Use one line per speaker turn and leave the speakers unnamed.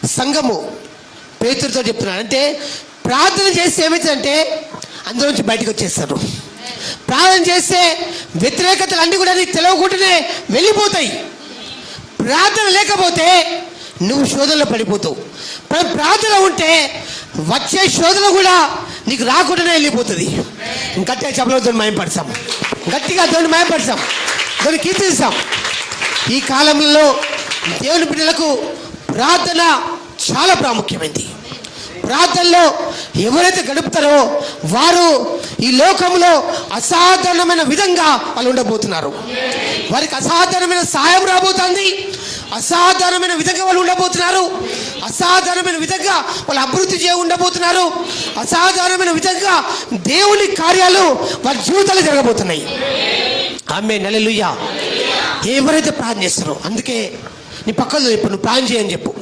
సంఘము పేతురుతో చెప్తున్నాడు. అంటే ప్రార్థన చేస్తే ఏమవుతుందంటే అందులో నుంచి బయటకు వచ్చేస్తారు. ప్రార్థన చేస్తే వ్యతిరేకతలు అన్నీ కూడా నీకు తెలియకుండానే వెళ్ళిపోతాయి. ప్రార్థన లేకపోతే నువ్వు శోధనలో పడిపోతావు. ప్రార్థన ఉంటే వచ్చే శోధన కూడా నీకు రాకుండానే వెళ్ళిపోతుంది. గట్టిగా చెప్పలతో మయంపడతాం, గట్టిగా దేవుని మయంపడతాం, దేవుని కీర్తిస్తాం. ఈ కాలంలో దేవుని బిడ్డలకు ప్రార్థన చాలా ప్రాముఖ్యమైంది. ప్రార్థనలో ఎవరైతే గడుపుతారో వారు ఈ లోకంలో అసాధారణమైన విధంగా వాళ్ళు ఉండబోతున్నారు. వారికి అసాధారణమైన సహాయం రాబోతుంది. అసాధారణమైన విధంగా వాళ్ళు ఉండబోతున్నారు. అసాధారణమైన విధంగా వాళ్ళు అభివృద్ధి ఉండబోతున్నారు. అసాధారణమైన విధంగా దేవుని కార్యాలు వారి జీవితాలు జరగబోతున్నాయి. ఆమేన్, హల్లెలూయా. ఎవరైతే ప్రార్థన చేస్తారో, అందుకే నీ పక్కన ఇప్పుడు నువ్వు ప్రార్థన చేయని చెప్పు.